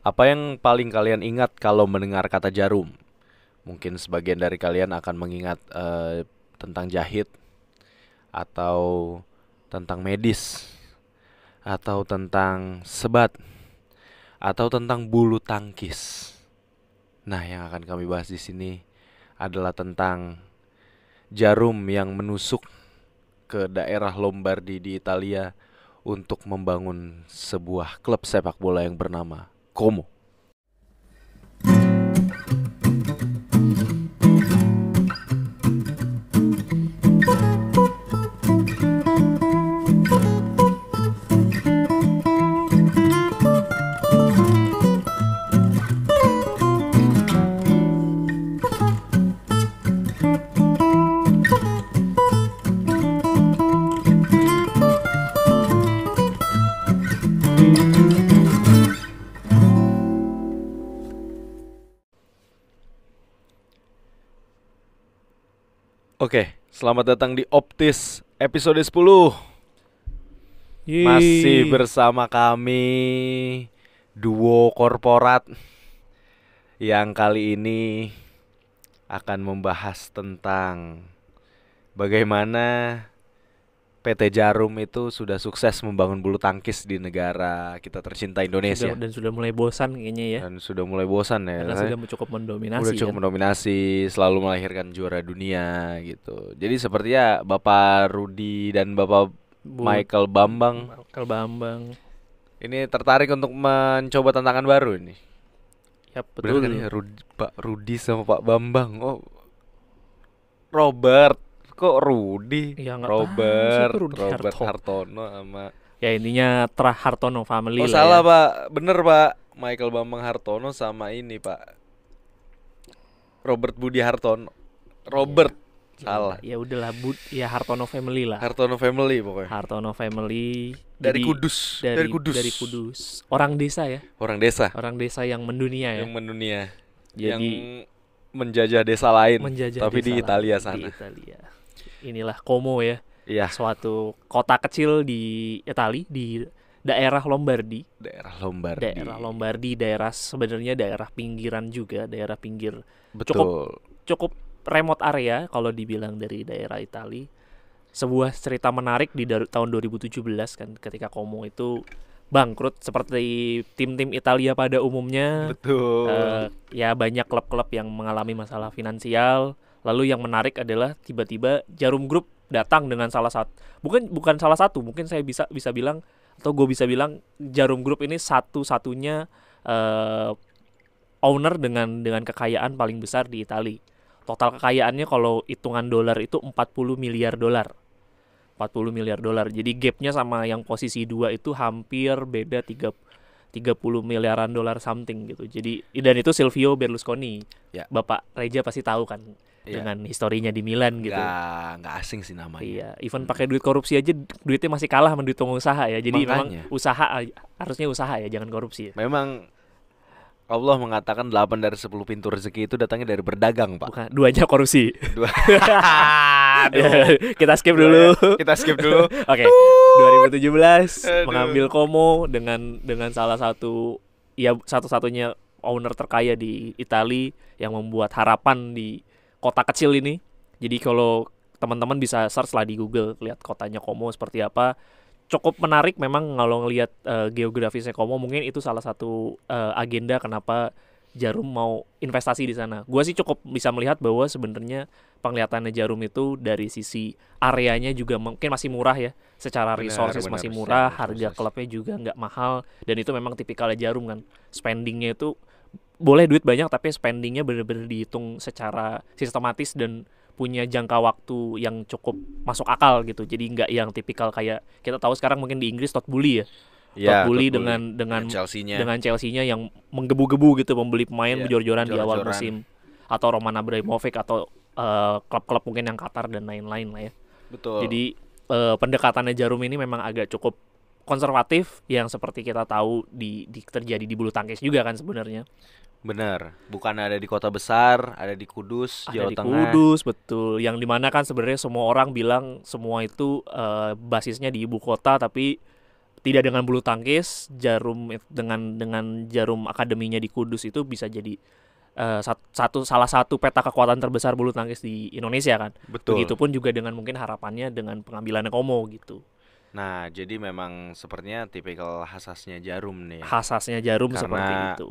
Apa yang paling kalian ingat kalau mendengar kata jarum? Mungkin sebagian dari kalian akan mengingat tentang jahit, atau tentang medis, atau tentang sebat, atau tentang bulu tangkis. Nah, yang akan kami bahas di sini adalah tentang jarum yang menusuk ke daerah Lombardi di Italia untuk membangun sebuah klub sepak bola yang bernama Como. Oke, selamat datang di Optis episode 10. Masih bersama kami duo korporat yang kali ini akan membahas tentang bagaimana PT Jarum itu sudah sukses membangun bulu tangkis di negara kita tercinta Indonesia. Dan sudah mulai bosan kayaknya ya. Dan sudah mulai bosan ya. Karena sudah cukup mendominasi. Udah cukup mendominasi, selalu melahirkan juara dunia gitu. Jadi sepertinya Bapak Rudi dan Bapak Michael Bambang ini tertarik untuk mencoba tantangan baru ini. Yap, betul. Benar kan ya, Pak Rudi sama Pak Bambang. Oh, Robert. Kok Rudi? Ya, Robert Harto. Hartono sama ya intinya Hartono family oh, lah. salah ya. Pak, bener Pak, Michael Bambang Hartono sama ini Pak Robert Budi Hartono. Robert salah. Ya udahlah, ya Hartono family lah. Hartono family pokoknya. Hartono family Dari Jadi, Kudus. Dari Kudus. Orang desa ya. Orang desa. Orang desa yang mendunia ya. Yang mendunia. Jadi yang menjajah desa lain. Tapi desa di Italia sana. Di Italia. Inilah Como ya. Iya. Suatu kota kecil di Italia, di daerah Lombardi. Daerah sebenarnya daerah pinggiran juga, daerah pinggir. Betul. Cukup remote area kalau dibilang dari daerah Italia. Sebuah cerita menarik di tahun 2017 kan, ketika Como itu bangkrut seperti tim-tim Italia pada umumnya. Betul. Ya banyak klub-klub yang mengalami masalah finansial. Lalu yang menarik adalah tiba-tiba Jarum Group datang dengan bukan salah satu, mungkin saya bisa bilang, atau gue bisa bilang Jarum Group ini satu-satunya owner dengan kekayaan paling besar di Italia. Total kekayaannya kalau hitungan dolar itu 40 miliar dolar. 40 miliar dolar. Jadi gapnya sama yang posisi 2 itu hampir beda 30 miliaran dolar something gitu. Jadi dan itu Silvio Berlusconi. Ya. Bapak Reja pasti tahu kan. Ya. Dengan historinya di Milan gitu. Nggak asing sih namanya. Iya, even pakai duit korupsi aja duitnya masih kalah sama duit pengusaha ya. Jadi memang harusnya usaha ya, jangan korupsi ya. Memang Allah mengatakan 8 dari 10 pintu rezeki itu datangnya dari berdagang, Pak. Bukan, 2 aja korupsi. 2. Kita skip dulu. Oke. 2017 mengambil Como dengan salah satu, ya satu-satunya owner terkaya di Italia yang membuat harapan di kota kecil ini. Jadi kalau teman-teman bisa search lah di Google, lihat kotanya Como seperti apa. Cukup menarik memang kalau ngelihat geografisnya Como. Mungkin itu salah satu agenda kenapa Jarum mau investasi di sana. Gua sih cukup bisa melihat bahwa sebenarnya penglihatannya Jarum itu dari sisi areanya juga mungkin masih murah ya. Secara resources masih murah, harga klubnya juga nggak mahal, dan itu memang tipikalnya Jarum kan. Spendingnya itu boleh duit banyak tapi spendingnya benar-benar dihitung secara sistematis dan punya jangka waktu yang cukup masuk akal gitu. Jadi nggak yang tipikal kayak kita tahu sekarang mungkin di Inggris Todd Bully ya. Todd Bully dengan Chelsea-nya yang menggebu-gebu gitu membeli pemain jor-joran di awal musim, atau Roman Abramovich atau klub-klub mungkin yang Qatar dan lain-lain lah ya. Betul. Jadi pendekatannya Jarum ini memang agak cukup konservatif yang seperti kita tahu terjadi di bulu tangkis juga kan sebenarnya. Benar, bukan ada di kota besar, ada di Kudus, Jawa Tengah. Ada di Kudus, betul. Yang dimana kan sebenarnya semua orang bilang semua itu basisnya di ibu kota, tapi tidak dengan bulu tangkis, dengan Jarum akademinya di Kudus itu bisa jadi salah satu peta kekuatan terbesar bulu tangkis di Indonesia kan. Betul. Begitupun juga dengan mungkin harapannya dengan pengambilannya Komo gitu. Nah, jadi memang sepertinya tipikal khasnya Jarum nih. Khasnya Jarum Karena seperti itu.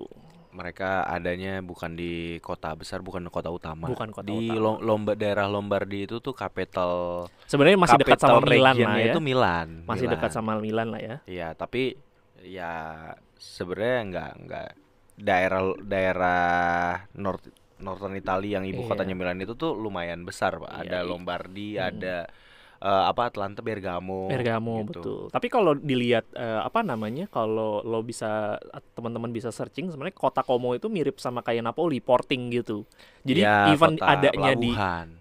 Mereka adanya bukan di kota besar, bukan di kota utama. Bukan kota di utama. daerah Lombardi itu tuh capital. Sebenarnya masih dekat sama capital Milan lah regionnya ya. itu Milan. Masih Milan. dekat sama Milan lah ya. Iya, tapi ya sebenarnya nggak daerah Northern Italia yang ibu Iya. kotanya Milan itu tuh lumayan besar, Pak. Iya, Ada iya. Lombardi, ada Atlanta, Bergamo gitu. Betul. Tapi kalau dilihat kalau lo bisa teman-teman bisa searching, sebenarnya kota Como itu mirip sama kayak Napoli, porting gitu. Jadi Ya, even kota adanya pelabuhan.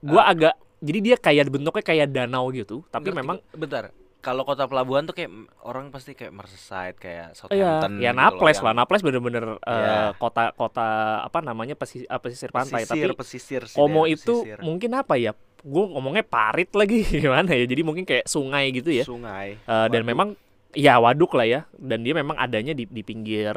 gua agak jadi dia kayak bentuknya kayak danau gitu, tapi Ngerti memang gua. Bentar. Kalau kota pelabuhan tuh kayak orang pasti kayak Merseyside, kayak ya Southampton ya gitu Naples loh, lah. yang Naples bener-bener ya, kota pesisir pantai, tapi pesisir sih, Como daerah itu pesisir. mungkin apa ya? Gue ngomongnya parit lagi gimana ya? Jadi mungkin kayak sungai gitu ya. Sungai. Dan Waduk. memang ya waduk lah ya. Dan dia memang adanya di pinggir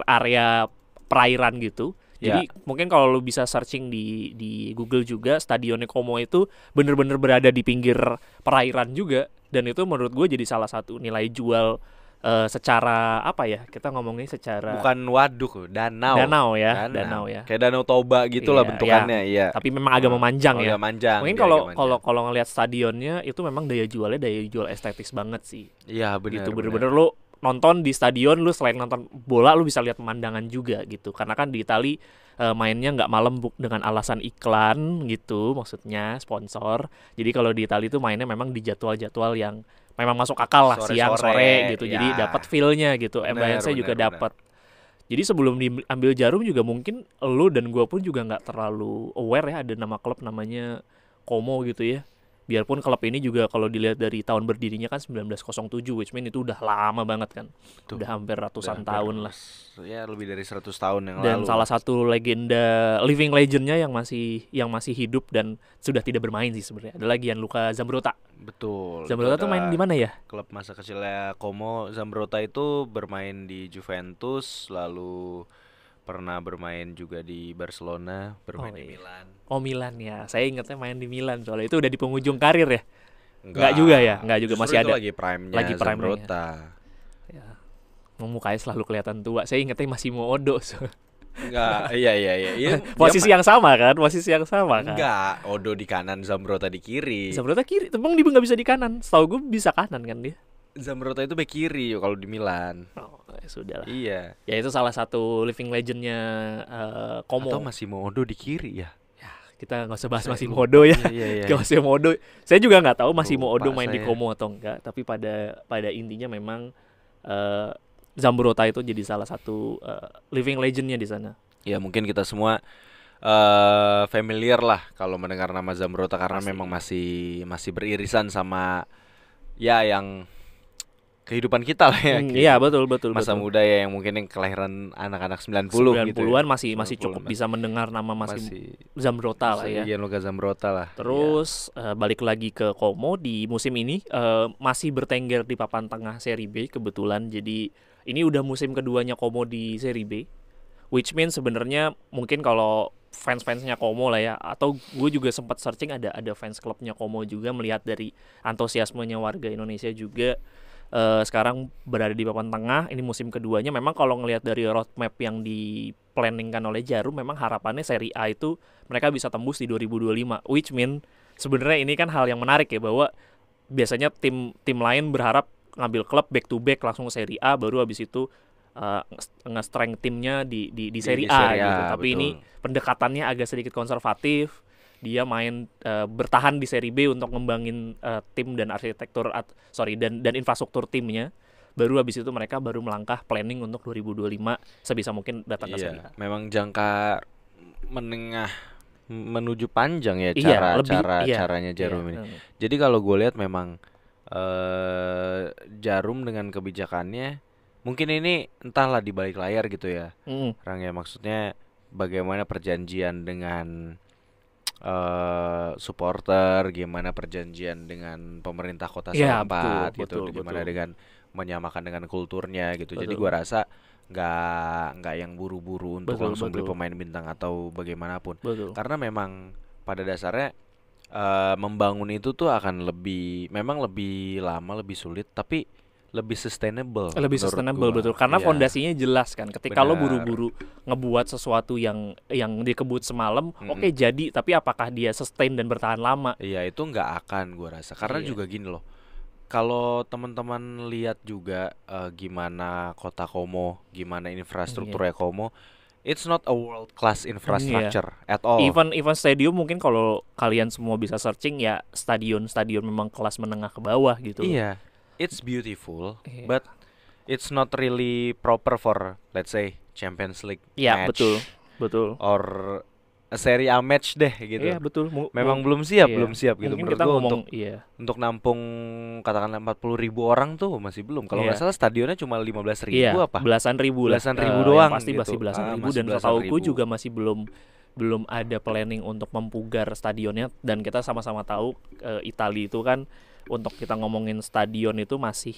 area perairan gitu. Jadi mungkin kalau lu bisa searching di Google juga, Stadionnya Como itu bener-bener berada di pinggir perairan juga. Dan itu menurut gue jadi salah satu nilai jual secara apa ya? Kita ngomongnya secara Bukan waduk, danau. danau ya, danau ya. Kayak Danau Toba gitu lah Iya, bentukannya, iya. Tapi memang agak memanjang ya. Agak manjang. Mungkin dia kalau agak manjang. kalau ngelihat stadionnya itu memang daya jual estetis banget sih. Iya, benar. Gitu bener-bener lu nonton di stadion, lu selain nonton bola lu bisa lihat pemandangan juga gitu. Karena kan di Itali mainnya nggak malam dengan alasan iklan gitu, maksudnya sponsor. Jadi kalau di Itali itu mainnya memang di jadwal-jadwal yang memang masuk akal lah, siang sore gitu. ya. Jadi dapat feel-nya gitu. Bener, Ambience-nya juga bener. dapat. Jadi sebelum diambil Jarum juga mungkin lu dan gua pun juga nggak terlalu aware ya ada nama klub namanya Como gitu ya. Biarpun klub ini juga kalau dilihat dari tahun berdirinya kan 1907, which mean itu udah lama banget kan. Betul. Udah hampir ratusan Udah tahun lah. Ya, lebih dari 100 tahun yang Dan lalu. salah satu legenda living legendnya yang masih hidup dan sudah tidak bermain sih sebenarnya adalah Gianluca Zambrotta. Betul. Zambrotta tuh main di mana ya? Klub masa kecilnya Como. Zambrotta itu bermain di Juventus, lalu pernah bermain juga di Barcelona, bermain di Milan. Oh, Milan ya. Saya ingatnya main di Milan soalnya itu udah di penghujung karir ya. Enggak juga ya, enggak juga, Justru masih itu ada. lagi prime-nya Lagi prime-nya. Zambrotta. Ya. Mukanya selalu kelihatan tua. Saya ingatnya masih Odo. Enggak, iya. Posisi yang sama kan? Enggak, Odo di kanan, Zambrotta di kiri. Zambrotta kiri, emang dia nggak bisa di kanan. Setahu gue bisa kanan kan dia. Zambrotta itu bek kiri kalau di Milan. Oh, ya sudah lah. Iya. Ya itu salah satu living legendnya Como. Atau Massimo Odo di kiri ya? Kita nggak usah bahas Saya Massimo lupa. Odo ya. Iya. Massimo Odo. Saya juga nggak tahu Massimo Lupa Odo main di saya. Como atau enggak. Tapi pada intinya memang Zambrotta itu jadi salah satu living legendnya di sana. Ya mungkin kita semua familiar lah kalau mendengar nama Zambrotta karena Pasti. memang masih beririsan sama ya yang kehidupan kita lah ya. Iya, betul. Masa muda ya yang mungkin yang kelahiran anak-anak 90 gitu. 90-an masih 90-an cukup bisa mendengar nama masih Zambrotta lah ya. Gianluca Zambrotta lah. Terus balik lagi ke Como di musim ini masih bertengger di papan tengah Serie B kebetulan. Jadi ini udah musim keduanya Como di Serie B. Which means sebenarnya mungkin kalau fans-fansnya Como lah ya, atau gue juga sempat searching ada fans klubnya Como juga, melihat dari antusiasmenya warga Indonesia juga sekarang berada di papan tengah. Ini musim keduanya. Memang kalau ngelihat dari roadmap yang diplanningkan oleh Jarum, memang harapannya Serie A itu mereka bisa tembus di 2025. Which mean sebenarnya ini kan hal yang menarik ya, bahwa biasanya tim lain berharap ngambil klub back to back langsung ke Serie A, baru habis itu nge-strength timnya di Serie A gitu. Tapi betul. ini pendekatannya agak sedikit konservatif. Dia main bertahan di Serie B untuk ngembangin tim dan dan infrastruktur timnya. Baru habis itu mereka baru melangkah planning untuk 2025 sebisa mungkin datang ke Serie A. Memang jangka menengah menuju panjang ya Iya, caranya Jarum ini. Jadi kalau gue lihat memang Jarum dengan kebijakannya mungkin ini entahlah di balik layar gitu ya. Rang ya, maksudnya bagaimana perjanjian dengan supporter, gimana perjanjian dengan pemerintah kota Ya, setempat betul, gitu, betul, gimana betul, dengan menyamakan dengan kulturnya gitu. Jadi betul, gua rasa nggak yang buru-buru untuk betul, langsung beli betul, pemain bintang atau bagaimanapun. betul. Karena memang pada dasarnya membangun itu tuh akan memang lebih lama, lebih sulit, tapi lebih sustainable Lebih menurut sustainable, gua. betul. Karena Iya, fondasinya jelas kan. Ketika lo benar. buru-buru ngebuat sesuatu yang dikebut semalam, oke Mm-mm. jadi, tapi apakah dia sustain dan bertahan lama? Iya, itu nggak akan gua rasa. Karena Iya. juga gini loh. Kalau teman-teman lihat juga gimana kota Como, gimana Iya. infrastrukturnya Como, it's not a world class Iya. infrastructure at all. Even stadium mungkin kalau kalian semua bisa searching ya stadion-stadion memang kelas menengah ke bawah gitu loh. Iya, it's beautiful, Iya. but it's not really proper for, let's say, Champions League Iya, betul. match Betul. or a Serie A match deh Iya, gitu. betul. Memang Iya. belum siap gitu Mungkin menurut kita gua ngomong untuk iya. nampung katakanlah 40.000 orang tuh masih belum. Kalau nggak Iya. salah stadionnya cuma 15.000 Iya, apa? belasan ribu lah. Belasan ribu Yang doang pasti masih gitu. belasan ribu Masih dan belasan setauku ribu. juga masih belum ada planning untuk mempugar stadionnya dan kita sama-sama tahu Italia itu kan untuk kita ngomongin stadion itu masih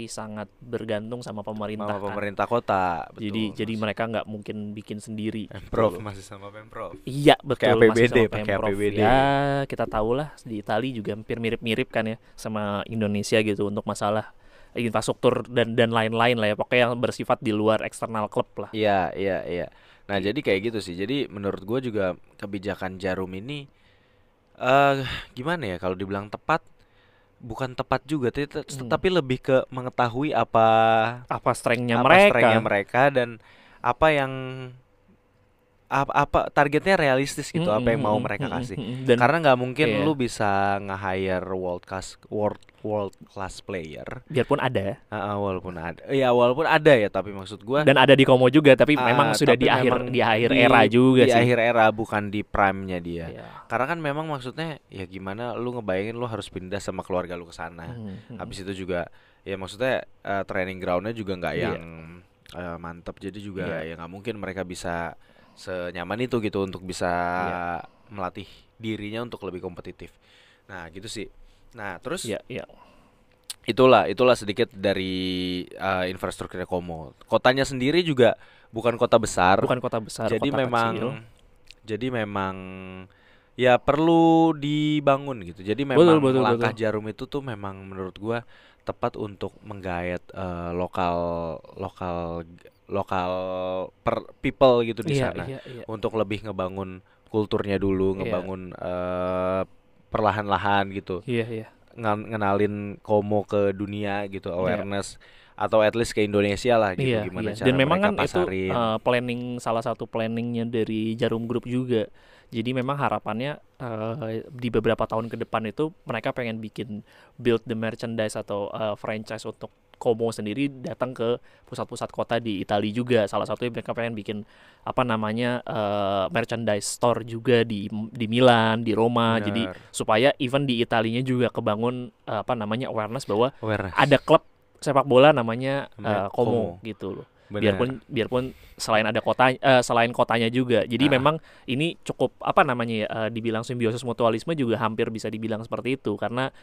sangat bergantung sama pemerintah Sama kan. pemerintah kota, Jadi betul. mereka nggak mungkin bikin sendiri gitu Pemprov loh. masih sama Pemprov. Iya Pakai betul masih APBD, sama pakai Pemprov. APBD. Ya kita tahu lah di Italia juga hampir mirip-mirip kan ya sama Indonesia gitu untuk masalah infrastruktur dan lain-lain lah ya. Pokoknya yang bersifat di luar eksternal klub lah. Iya, iya, iya. Nah, jadi kayak gitu sih. Jadi menurut gue juga kebijakan Jarum ini eh gimana ya kalau dibilang tepat, bukan tepat juga, Hmm. tetapi lebih ke mengetahui Apa strength-nya apa strength-nya mereka? mereka dan apa yang apa targetnya realistis gitu, apa yang mau mereka kasih. Dan Karena nggak mungkin lu iya, bisa nge-hire world class player. biarpun ada Walaupun ada ya, tapi maksud gua dan ada di Como juga, tapi memang sudah tapi memang di akhir era juga di sih. akhir era, bukan di prime-nya dia. Iya. Karena kan memang maksudnya ya gimana lu ngebayangin lu harus pindah sama keluarga lu ke sana. Habis itu juga ya maksudnya training ground-nya juga nggak Iya. yang mantap, jadi juga Iya. ya nggak mungkin mereka bisa senyaman itu gitu untuk bisa Iya. melatih dirinya untuk lebih kompetitif. Nah, gitu sih. Nah, terus Iya, iya. itulah sedikit dari infrastruktur Como. Kotanya sendiri juga bukan kota besar, Bukan kota besar, jadi kota memang kecil. ya perlu dibangun gitu. Jadi Betul, memang betul, langkah betul. Jarum itu tuh memang menurut gua tepat untuk menggayat lokal lokal lokal people gitu di Iya, sana iya, iya. untuk lebih ngebangun kulturnya dulu, Iya, ngebangun perlahan-lahan gitu, iya, iya. ngenalin Como ke dunia gitu, Iya. awareness atau at least ke Indonesia lah gitu, Iya, gimana iya. Dan cara memang mereka kan itu pasarin. salah satu planningnya dari Jarum Group juga. Jadi memang harapannya di beberapa tahun ke depan itu mereka pengen bikin build the merchandise atau franchise untuk Como sendiri datang ke pusat-pusat kota di Italia juga. Salah satunya mereka pengen bikin apa namanya merchandise store juga di Milan, di Roma. Jadi Bener, supaya even di Italinya juga kebangun apa namanya awareness bahwa awareness ada klub sepak bola namanya namanya Como Como, gitu loh. bener. Biarpun selain ada selain kotanya juga. Jadi Ah, memang ini cukup apa namanya ya dibilang simbiosis mutualisme juga hampir bisa dibilang seperti itu karena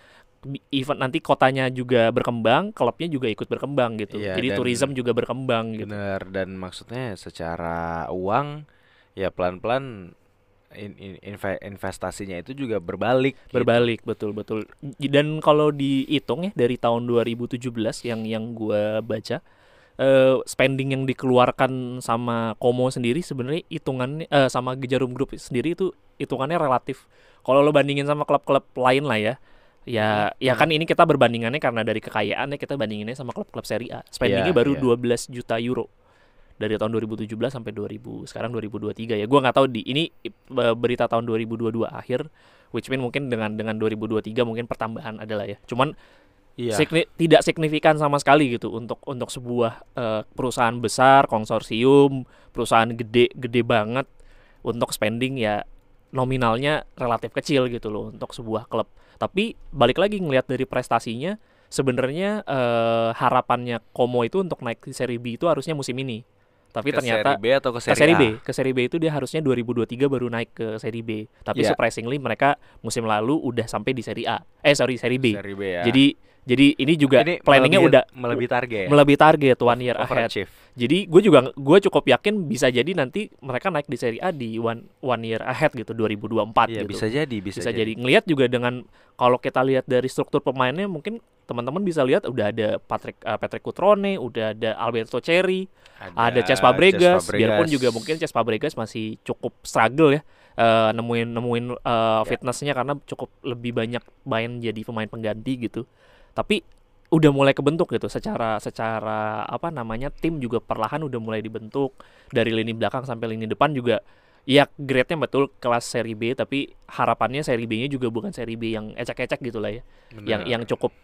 event nanti kotanya juga berkembang, klubnya juga ikut berkembang gitu. iya Jadi dan tourism juga berkembang gitu. bener, dan maksudnya secara uang ya pelan-pelan investasinya itu juga berbalik gitu. Berbalik betul. Dan kalau dihitung ya dari tahun 2017 yang gua baca spending yang dikeluarkan sama Como sendiri sebenarnya hitungannya sama Jarum Group sendiri itu hitungannya relatif. Kalau lo bandingin sama klub-klub lain lah ya. Ya kan ini kita berbandingannya karena dari kekayaannya kita bandinginnya sama klub-klub Serie A. Spendingnya Iya, baru iya. 12 juta euro dari tahun 2017 sampai 2000 sekarang 2023 ya. Gua nggak tahu ini berita tahun 2022 akhir, which mean mungkin dengan 2023 mungkin pertambahan adalah ya. Cuman Iya, tidak signifikan sama sekali gitu untuk sebuah perusahaan besar, konsorsium, perusahaan gede banget untuk spending ya nominalnya relatif kecil gitu loh untuk sebuah klub. Tapi balik lagi ngelihat dari prestasinya sebenarnya harapannya Como itu untuk naik di Serie B itu harusnya musim ini. Tapi Ke ternyata seri B atau ke ke seri seri A? B, ke seri B itu dia harusnya 2023 baru naik ke seri B. Tapi Ya. surprisingly mereka musim lalu udah sampai di seri A. Seri B. Seri B ya. Jadi ini juga Ini planningnya udah melebihi target. melebihi target one year ahead. Overachieve. Jadi gue cukup yakin bisa jadi nanti mereka naik di seri A di one year ahead gitu 2024 Iya, gitu. bisa jadi. Ngelihat juga dengan kalau kita lihat dari struktur pemainnya mungkin teman-teman bisa lihat udah ada Patrick Cutrone, udah ada Alberto Cherry, ada Cesc Fabregas, biarpun juga mungkin Cesc Fabregas masih cukup struggle ya nemuin fitnessnya karena cukup lebih banyak main jadi pemain pengganti gitu. Tapi udah mulai kebentuk gitu secara apa namanya tim juga perlahan udah mulai dibentuk dari lini belakang sampai lini depan juga. Ya grade-nya betul kelas seri B, tapi harapannya seri B-nya juga bukan seri B yang ecek-ecek gitu lah ya. Bener.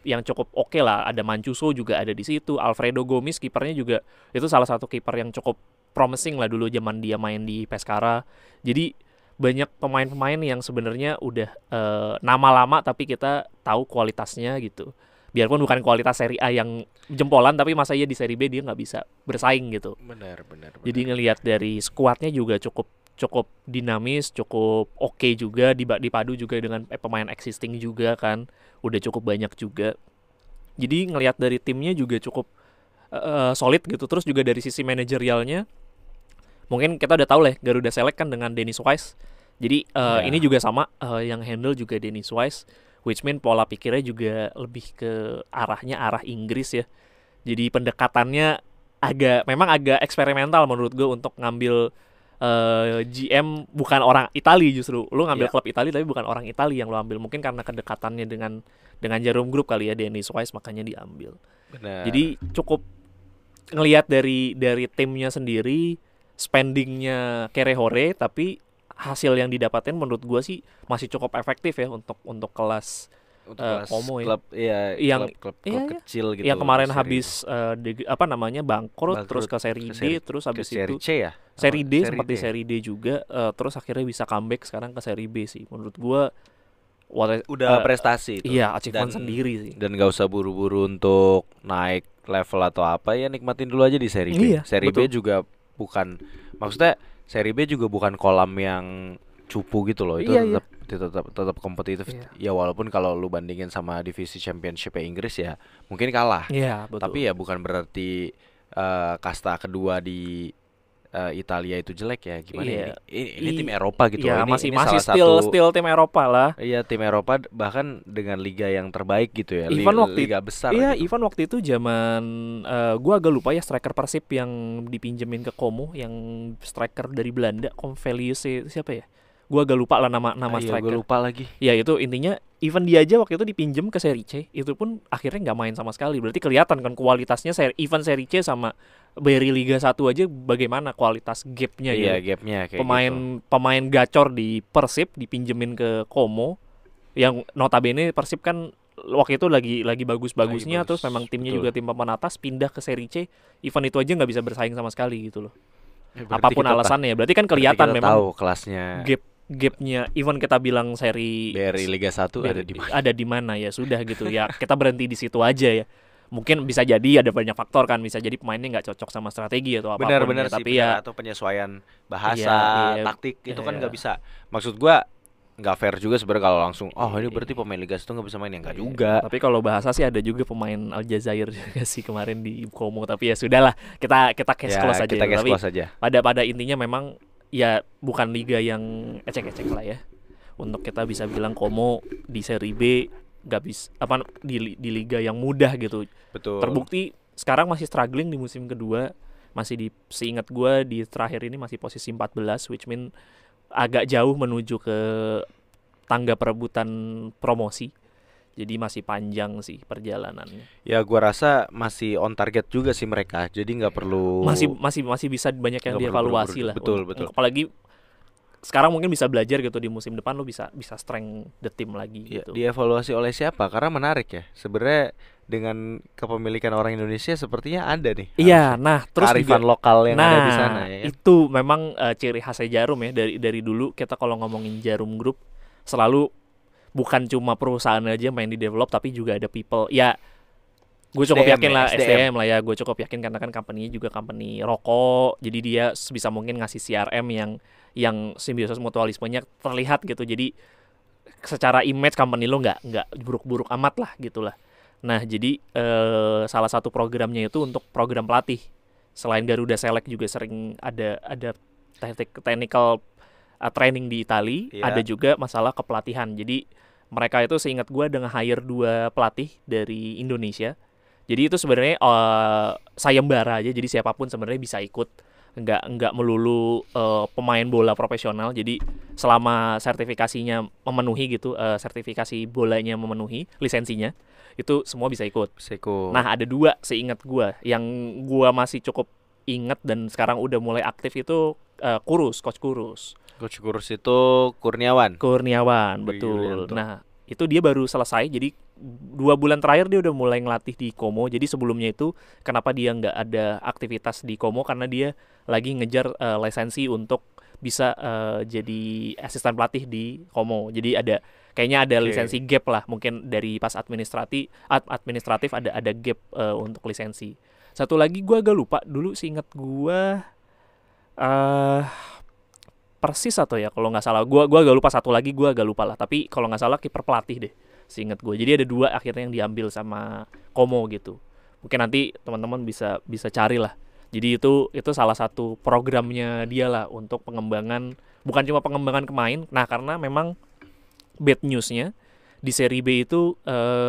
Yang cukup oke lah. Ada Mancuso juga ada di situ, Alfredo Gomis kipernya juga itu salah satu kiper yang cukup promising lah dulu zaman dia main di Pescara. Jadi banyak pemain-pemain yang sebenarnya udah nama lama tapi kita tahu kualitasnya gitu. Biarpun bukan kualitas seri A yang jempolan, tapi masa iya di seri B dia nggak bisa bersaing gitu. Benar. Jadi ngelihat dari skuadnya juga cukup dinamis, cukup oke juga dipadu juga dengan pemain existing juga kan, udah cukup banyak juga. Jadi ngelihat dari timnya juga cukup solid gitu. Terus juga dari sisi manajerialnya, mungkin kita udah tahu lah Garuda Select kan dengan Dennis Wise. Jadi ini juga sama yang handle juga Dennis Wise, which mean pola pikirnya juga lebih ke arah Inggris ya. Jadi pendekatannya memang agak eksperimental menurut gue untuk ngambil GM bukan orang Itali justru. Lu ngambil klub Itali tapi bukan orang Itali yang lu ambil. Mungkin karena kedekatannya dengan Jarum Group kali ya, Dennis Wise makanya diambil. Benar. Jadi cukup ngelihat dari timnya sendiri, spendingnya Kerehore, tapi hasil yang didapatkan menurut gua sih masih cukup efektif ya untuk kelas Como klub klub kecil gitu. Yang kemarin habis bangkrut terus ke seri D, terus habis itu seri C ya. Seri D sempat di seri D juga, terus akhirnya bisa comeback sekarang ke seri B sih. Menurut gua udah prestasi itu. Iya, achievement sendiri sih. Dan gak usah buru-buru untuk naik level atau apa ya, nikmatin dulu aja di seri B. Iya, seri betul. B juga maksudnya seri B juga bukan kolam yang cupu gitu loh. Itu tetap kompetitif. Iya. Ya walaupun kalau lu bandingin sama divisi championship Inggris ya mungkin kalah. Iya, betul. Tapi ya bukan berarti kasta kedua di Italia itu jelek ya. Gimana Iya. ini tim Eropa gitu ya, loh. masih salah still tim Eropa lah. Iya, tim Eropa bahkan dengan liga yang terbaik gitu ya. Liga besar Iya, gitu. even waktu itu zaman gua agak lupa ya striker Persib yang dipinjemin ke Como, yang striker dari Belanda, Convelius siapa ya? Gua agak lupa lah nama striker. Iya, gua lupa lagi. Ya itu intinya even dia aja waktu itu dipinjem ke seri C, itu pun akhirnya nggak main sama sekali. Berarti kelihatan kan kualitasnya even seri C sama Beri Liga 1 aja bagaimana kualitas gapnya gitu. Iya, gapnya kayak pemain gacor di Persib dipinjemin ke Como, yang notabene Persib kan waktu itu lagi bagus-bagusnya, terus memang timnya juga tim papan atas, pindah ke seri C, event itu aja nggak bisa bersaing sama sekali gitu loh. Apapun alasannya, berarti kan kelihatan memang tahu kelasnya. Gapnya even kita bilang seri BRI Liga 1 ada di mana ya sudah gitu ya, kita berhenti di situ aja ya. Mungkin bisa jadi ada banyak faktor kan, bisa jadi pemainnya nggak cocok sama strategi atau apapun. Benar ya. Tapi atau penyesuaian bahasa, taktik itu kan nggak bisa. Maksud gua nggak fair juga sebenarnya kalau langsung ini berarti pemain Liga 1 nggak bisa main, ya nggak juga. Tapi kalau bahasa sih ada juga pemain Aljazair juga sih kemarin di Como, tapi ya sudahlah, kita case close aja. Kita case close aja. Pada intinya memang ya bukan liga yang ecek-ecek lah ya. Untuk kita bisa bilang Como di seri B nggak bisa di liga yang mudah gitu. Betul. Terbukti sekarang masih struggling di musim kedua, masih seingat gue di terakhir ini masih posisi 14, which mean agak jauh menuju ke tangga perebutan promosi. Jadi masih panjang sih perjalanannya. Ya gua rasa masih on target juga sih mereka. Jadi nggak perlu masih bisa banyak yang dievaluasi lah. Betul. Apalagi sekarang mungkin bisa belajar gitu, di musim depan lo bisa strength the team lagi gitu. Dievaluasi oleh siapa? Karena menarik ya. Sebenarnya dengan kepemilikan orang Indonesia sepertinya ada nih. Iya, nah terus kearifan lokal yang ada di sana ya. Itu memang ciri khasnya Jarum ya. Dari dulu kita kalau ngomongin Jarum Group selalu bukan cuma perusahaan aja main di develop, tapi juga ada people. Ya Gue cukup SDM yakin ya, lah SDM. SDM lah ya, gue cukup yakin karena kan company-nya juga company rokok, jadi dia sebisa mungkin ngasih CRM yang simbiosis mutualismenya terlihat gitu. Jadi secara image company lo nggak buruk-buruk amat lah gitulah. Nah jadi salah satu programnya itu untuk program pelatih. Selain Garuda Select juga sering ada technical training di Itali, Iya. ada juga masalah kepelatihan. Jadi mereka itu seingat gue dengan hire 2 pelatih dari Indonesia. Jadi itu sebenarnya sayembara aja. Jadi siapapun sebenarnya bisa ikut, nggak melulu pemain bola profesional. Jadi selama sertifikasinya memenuhi gitu, sertifikasi bolanya memenuhi lisensinya, itu semua bisa ikut. Seko. Nah ada 2 seingat gue, yang gue masih cukup ingat dan sekarang udah mulai aktif itu Coach Kurus. Coach Kurus itu Kurniawan. Betul. Yulianto. Nah itu dia baru selesai, jadi 2 bulan terakhir dia udah mulai ngelatih di Como. Jadi sebelumnya itu kenapa dia nggak ada aktivitas di Como, karena dia lagi ngejar lisensi untuk bisa jadi asisten pelatih di Como. Jadi kayaknya ada lisensi gap lah, mungkin dari pas administratif ada gap untuk lisensi. Satu lagi gue agak lupa dulu, seingat gue Persis atau ya kalau nggak salah, gue agak lupa, satu lagi gue agak lupa lah, tapi kalau nggak salah kiper pelatih deh seingat gue. Jadi ada 2 akhirnya yang diambil sama Como gitu. Mungkin nanti teman-teman bisa cari lah. Jadi itu salah satu programnya dia lah untuk pengembangan, bukan cuma pengembangan pemain. Nah karena memang bad newsnya di Serie B itu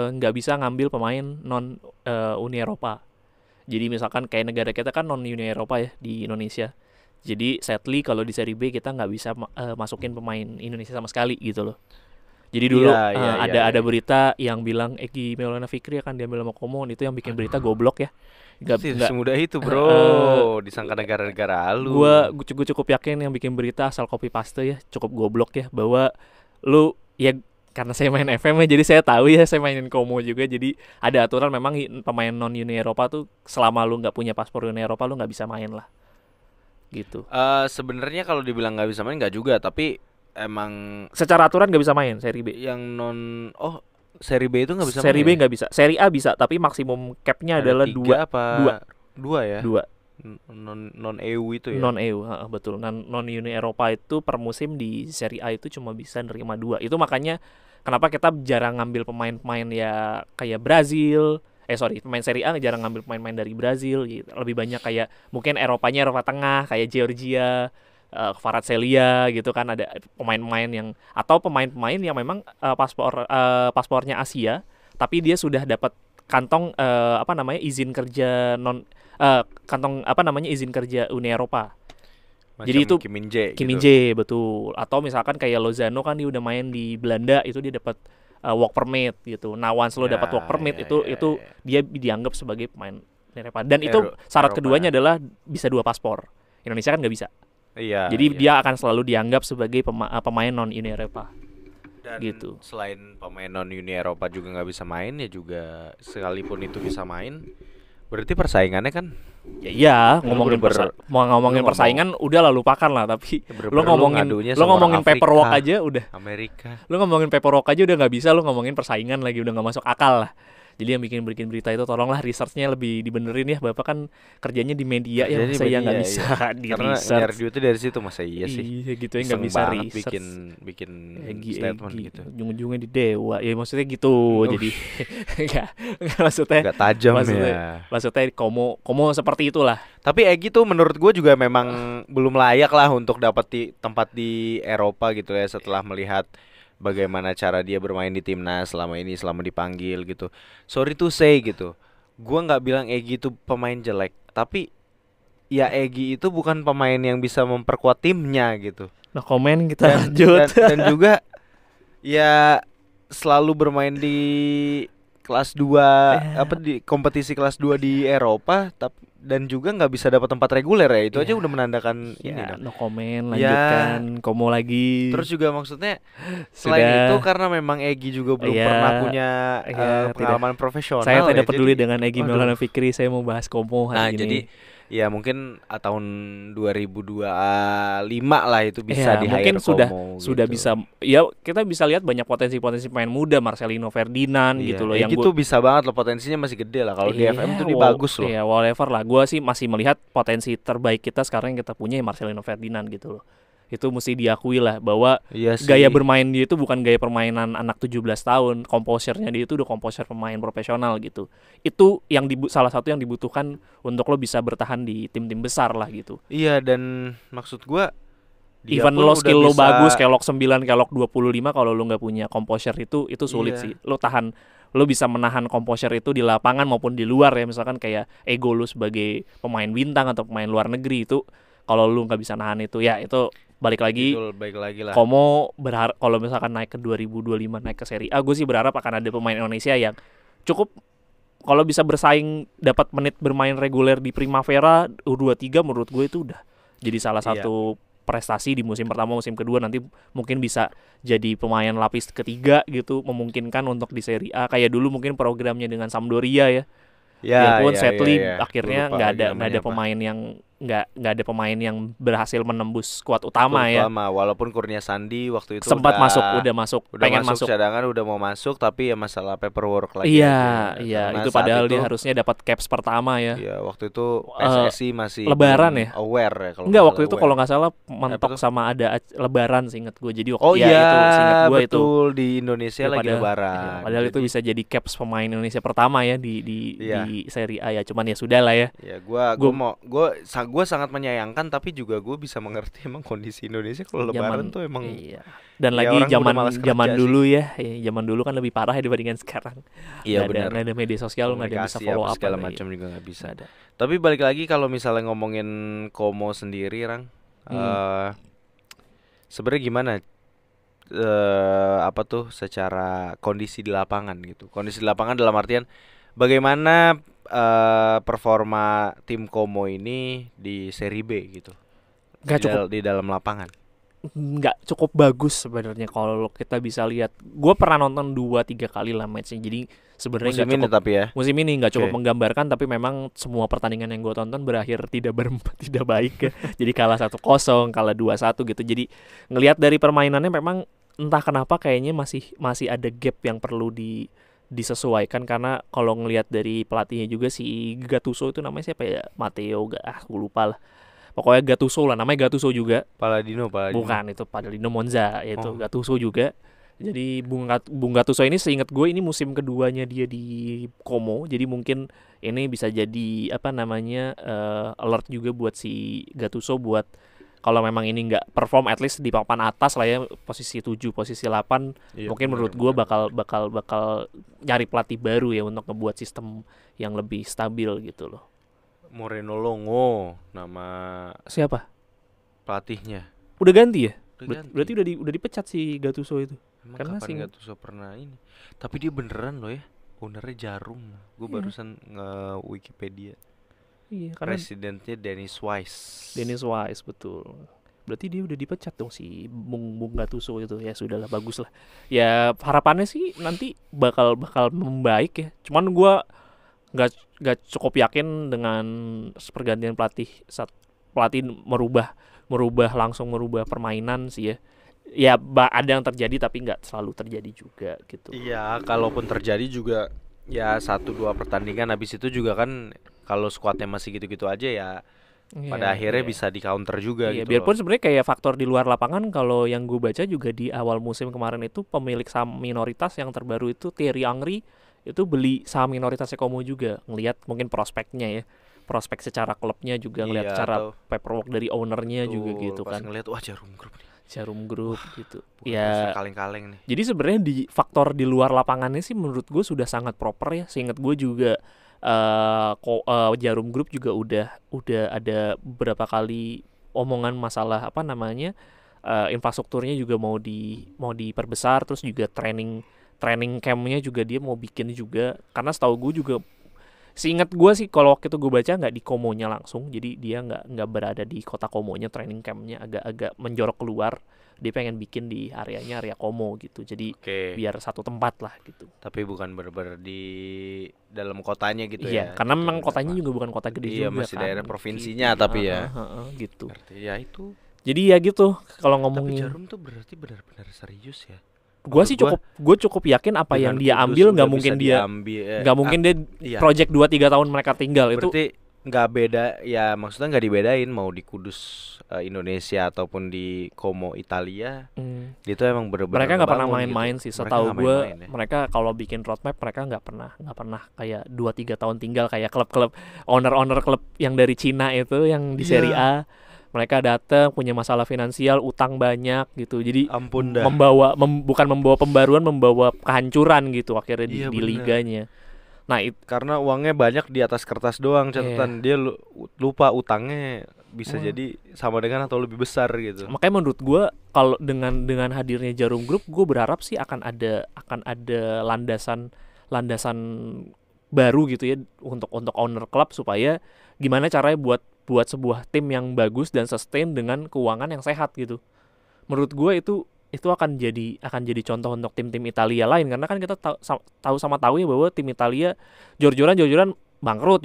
nggak bisa ngambil pemain non Uni Eropa. Jadi misalkan kayak negara kita kan non Uni Eropa ya di Indonesia. Jadi sadly kalau di Serie B kita nggak bisa masukin pemain Indonesia sama sekali gitu loh. Jadi dulu ada berita yang bilang Egy Maulana Fikri akan diambil sama Como, itu yang bikin berita goblok ya. Nggak semudah itu bro, disangka negara-negara halus. Gue cukup yakin yang bikin berita asal copy paste ya, cukup goblok ya, bahwa lu ya karena saya main FM ya, jadi saya tahu ya, saya mainin Como juga. Jadi ada aturan memang pemain non Uni Eropa tuh selama lu nggak punya paspor Uni Eropa lu nggak bisa main lah. Gitu. Sebenarnya kalau dibilang nggak bisa main nggak juga, tapi emang secara aturan nggak bisa main Serie B. Yang Serie B itu nggak bisa Serie main. B nggak bisa. Serie A bisa, tapi maksimum capnya adalah 2 ya. 2 non EU itu ya. Non EU, betul. Non Uni Eropa itu per musim di Serie A itu cuma bisa nerima 2. Itu makanya kenapa kita jarang ngambil pemain-pemain ya kayak Brazil. Pemain Serie A jarang ngambil pemain-pemain dari Brazil gitu. Lebih banyak kayak mungkin Eropa Tengah, kayak Georgia, Kvaratskhelia gitu kan, ada pemain-pemain yang, atau pemain-pemain yang memang paspornya Asia, tapi dia sudah dapat kantong izin kerja izin kerja Uni Eropa. Macam jadi itu Kim Min Jae betul. Atau misalkan kayak Lozano kan dia udah main di Belanda, itu dia dapat work permit gitu. Nah, once lo dapat work permit itu dia dianggap sebagai pemain Eropa. Dan itu syarat keduanya adalah bisa 2 paspor. Indonesia kan nggak bisa. Iya. Jadi dia akan selalu dianggap sebagai pemain non Uni Eropa. Dan gitu. Selain pemain non Uni Eropa juga nggak bisa main ya, juga sekalipun itu bisa main, berarti persaingannya kan ngomongin persaingan udah lah, lupakan lah. Tapi lo ngomongin paperwork aja udah. Lo ngomongin paperwork aja udah nggak bisa, lo ngomongin persaingan lagi udah nggak masuk akal lah. Jadi yang bikin berita itu tolonglah researchnya lebih dibenerin ya. Bapak kan kerjanya di media ya, masa ya nggak bisa di karena research. Karena duitnya dari situ, masa iya sih. Iya gitu ya, nggak bisa research. bikin statement gitu. Ujung-ujungnya di Dewa. Ya maksudnya gitu. Jadi nggak maksudnya. Nggak tajam ya. Maksudnya Como seperti itulah. Tapi Egy tuh menurut gue juga memang belum layak lah untuk dapat tempat di Eropa gitu ya, setelah melihat bagaimana cara dia bermain di timnas selama dipanggil gitu. Sorry to say gitu, gue nggak bilang Egy itu pemain jelek, tapi ya Egy itu bukan pemain yang bisa memperkuat timnya gitu. Nah komen kita lanjut. Dan juga ya selalu bermain di kelas 2 di kompetisi kelas 2 di Eropa, tapi dan juga nggak bisa dapat tempat reguler ya. Itu aja Ya, udah menandakan ini ya dong. no comment, Ya, lanjutkan Komo lagi. terus juga maksudnya selain itu Sudah, karena memang Egy juga belum ya, pernah punya ya tidak. pengalaman Saya profesional ya. tidak peduli Jadi dengan Egy waduh. Maulana Fikri, saya mau bahas Komo Nah, hari ini. jadi ya mungkin tahun 2025 lah itu bisa Ya, di mungkin hire sudah Como sudah gitu. bisa, ya kita bisa lihat banyak potensi-potensi pemain muda, Marcelino Ferdinand Iya, gitu loh, yang Egy gue tuh bisa banget loh, potensinya masih gede lah. Kalau di FM tuh dia bagus loh. Iya, whatever lah. Gue sih masih melihat potensi terbaik kita sekarang yang kita punya ya Marcelino Ferdinand gitu loh. Itu mesti diakui lah bahwa Iya sih. gaya bermain dia itu bukan gaya permainan anak 17 tahun. Komposernya dia itu udah komposer pemain profesional gitu. Itu yang salah satu yang dibutuhkan untuk lo bisa bertahan di tim-tim besar lah gitu. Iya, dan maksud gua dia Even pun lo udah skill lo bisa. bagus, kelok 9, kelok 25, kalau lo nggak punya komposer itu sulit Iya. sih. Lo bisa menahan komposer itu di lapangan maupun di luar ya. Misalkan kayak ego lo sebagai pemain bintang atau pemain luar negeri itu, kalau lo nggak bisa nahan itu, ya itu balik lagi. Betul, baik lagi lah. Como berharap kalau misalkan naik ke 2025, naik ke Serie A, gue sih berharap akan ada pemain Indonesia yang cukup kalau bisa bersaing dapat menit bermain reguler di Primavera U23, menurut gue itu udah jadi salah Iya. satu prestasi di musim pertama, musim kedua nanti mungkin bisa jadi pemain lapis ketiga gitu, memungkinkan untuk di Serie A kayak dulu mungkin programnya dengan Sampdoria ya. Ya, Biarpun ya, sadly ya, ya. akhirnya Gua lupa nggak lagi ada namanya apa. pemain yang nggak ada pemain yang berhasil menembus skuad utama ya. Terutama walaupun Kurnia Sandi waktu itu Sempat udah masuk, udah pengen masuk masuk. cadangan, udah mau masuk, tapi ya masalah paperwork lagi Iya, aja. iya, Karena itu saat padahal itu, dia harusnya dapat caps pertama ya. ya waktu itu Eh, PSSI masih Lebaran belum ya? aware ya kalau Enggak, nggak waktu salah itu aware. kalau nggak salah Apa mentok tuh? sama ada Lebaran seingat gue. Jadi Oh ya iya, itu seingat gue itu. betul, di Indonesia Ya, lagi padahal, lebaran. ya, padahal itu Jadi, bisa jadi caps pemain Indonesia pertama ya di iya. Serie A ya. Cuman ya sudah lah ya. Ya gua sangat menyayangkan, tapi juga gue bisa mengerti emang kondisi Indonesia kalau lebaran tuh emang Iya. Dan ya lagi orang udah zaman malas kerja zaman sih. dulu ya, zaman dulu kan lebih parah ya dibandingkan sekarang. Iya benar. Nggak ada media sosial, nggak ada yang bisa Komunikasi follow apa up segala ada, macam juga nggak bisa. nggak ada. Tapi balik lagi kalau misalnya ngomongin Como sendiri, Rang, sebenarnya gimana? Apa tuh secara kondisi di lapangan gitu? Kondisi di lapangan dalam artian bagaimana performa tim Como ini di Serie B gitu? Di dalam lapangan. Nggak cukup bagus sebenarnya kalau kita bisa lihat. Gue pernah nonton 2-3 kali lah matchnya, jadi sebenarnya Musim nggak ini cukup. tapi ya. Musim ini nggak cukup Oke. menggambarkan, tapi memang semua pertandingan yang gue tonton berakhir tidak tidak baik ya. Jadi kalah 1-0, kalah 2-1 gitu. Jadi ngelihat dari permainannya memang entah kenapa kayaknya masih ada gap yang perlu disesuaikan, karena kalau ngelihat dari pelatihnya juga si Gattuso itu namanya siapa ya? Matteo, gue lupa lah. Pokoknya Gattuso lah, namanya Gattuso juga. Paladino. Bukan, itu Padalino Monza, yaitu Oh. Gattuso juga. Jadi Bung Gattuso ini seingat gue ini musim keduanya dia di Como. Jadi mungkin ini bisa jadi apa namanya alert juga buat si Gattuso buat kalau memang ini nggak perform at least di papan atas lah ya, posisi 7, posisi 8, Iya, mungkin benar, menurut gue benar. bakal nyari pelatih baru ya untuk ngebuat sistem yang lebih stabil gitu loh. Moreno Longo nama Siapa? pelatihnya. Udah ganti ya? Udah ganti. Berarti udah dipecat si Gattuso itu. Emang karena kapan sih- Gattuso pernah ini? Tapi dia beneran loh ya. Ownernya Jarum. Gue Iya. barusan nge-Wikipedia. Iya, karena Presidennya Dennis Wise. Dennis Wise, betul. Berarti dia udah dipecat dong si Bung Gattuso itu. Ya sudahlah, bagus lah. Ya harapannya sih nanti bakal membaik ya. Cuman gua nggak cukup yakin dengan pergantian pelatih, saat pelatih langsung merubah permainan sih ya. Ya ada yang terjadi tapi nggak selalu terjadi juga gitu. Iya, kalaupun terjadi juga ya 1-2 pertandingan, habis itu juga kan kalau skuadnya masih gitu-gitu aja ya pada akhirnya bisa di counter juga Iya, gitu biarpun loh. sebenarnya kayak faktor di luar lapangan, kalau yang gue baca juga di awal musim kemarin itu pemilik saham minoritas yang terbaru itu Thierry Henry itu beli saham minoritasnya Como juga, ngelihat mungkin prospeknya ya, prospek secara klubnya juga, ngelihat Iya, cara atau paperwork dari ownernya juga tuh, gitu pas kan, ngelihat wah Jarum Group nih. Jarum Group gitu. Bukan Ya, kaleng-kaleng nih. jadi sebenarnya di faktor di luar lapangannya sih menurut gue sudah sangat proper ya. Seingat gue juga Jarum Group juga udah ada beberapa kali omongan masalah apa namanya infrastrukturnya juga mau diperbesar, terus juga training campnya juga dia mau bikin juga, karena setahu gue juga Seingat gue sih kalau waktu itu gue baca nggak di Komonya langsung, jadi dia nggak berada di kota Komonya, training campnya agak menjorok keluar. Dia pengen bikin di area Komo gitu, jadi biar satu tempat lah gitu. Tapi bukan bener-bener di dalam kotanya gitu iya, ya. karena memang kotanya juga bukan kota gede juga. Iya, masih kan, daerah provinsinya gitu. tapi ya. Gitu. Berarti ya itu. Jadi ya gitu kalau ngomongin. Tapi Jarum tuh berarti benar-benar serius ya. Gue cukup yakin apa yang dia ambil nggak mungkin dia project 2-3 tahun mereka tinggal. Berarti itu nggak beda ya, maksudnya nggak dibedain mau di Kudus Indonesia ataupun di Como Italia. Itu emang bener-bener mereka nggak pernah main-main gitu. Sih setahu gue ya. Mereka kalau bikin roadmap mereka nggak pernah kayak 2-3 tahun tinggal kayak klub-klub owner klub yang dari Cina itu yang di Serie A. Mereka datang punya masalah finansial, utang banyak gitu. Jadi bukan membawa pembaruan, membawa kehancuran gitu akhirnya di liganya. Nah, karena uangnya banyak di atas kertas doang catatan. Dia lupa utangnya bisa jadi sama dengan atau lebih besar gitu. Makanya menurut gue kalau dengan hadirnya Jarum Group, gue berharap sih akan ada landasan baru gitu ya untuk owner klub, supaya gimana caranya buat sebuah tim yang bagus dan sustain dengan keuangan yang sehat gitu. Menurut gue itu akan jadi contoh untuk tim-tim Italia lain, karena kan kita tahu ya bahwa tim Italia jor-joran bangkrut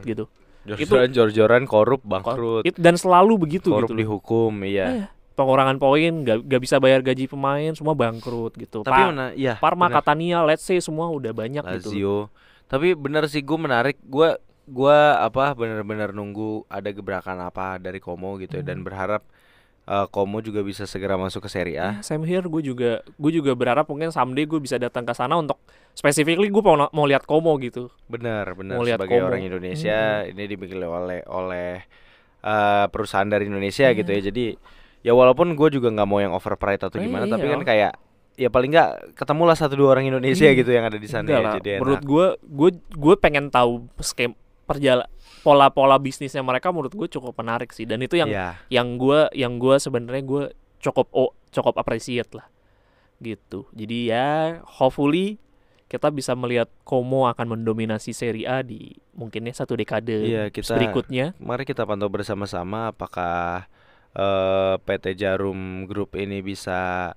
gitu. Jor-joran korup bangkrut. Dan selalu begitu korup gitu. Dihukum, iya. Pengurangan poin, gak bisa bayar gaji pemain, semua bangkrut gitu. Tapi Parma, Catania, let's say semua udah banyak Lazio. gitu. Tapi bener sih, gue menarik. Gue benar-benar nunggu ada gebrakan apa dari Como gitu ya, dan berharap Como juga bisa segera masuk ke Serie A. Same here, gue juga berharap mungkin someday gue bisa datang ke sana untuk specifically gue mau lihat Como gitu. Benar sebagai Como. Orang Indonesia ini dibikin oleh perusahaan dari Indonesia gitu ya. Jadi ya walaupun gue juga nggak mau yang overpriced atau gimana, tapi kan kayak ya paling nggak ketemulah 1-2 orang Indonesia gitu yang ada di sana ya, jadi enak. Menurut gue pengen tahu skema pola bisnisnya mereka. Menurut gue cukup menarik sih, dan itu yang gue sebenarnya gue cukup appreciate lah gitu. Jadi ya hopefully kita bisa melihat Como akan mendominasi Serie A di mungkinnya 1 dekade berikutnya. Mari kita pantau bersama-sama apakah PT Jarum Group ini bisa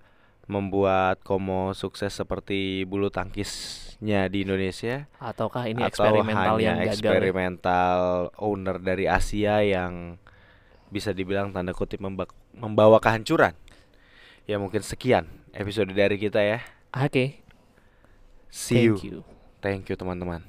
membuat Como sukses seperti bulu tangkisnya di Indonesia, ataukah ini eksperimental yang gagal, eksperimental owner dari Asia yang bisa dibilang tanda kutip membawa kehancuran. Ya mungkin sekian episode dari kita ya. Oke. See you. Thank you teman-teman.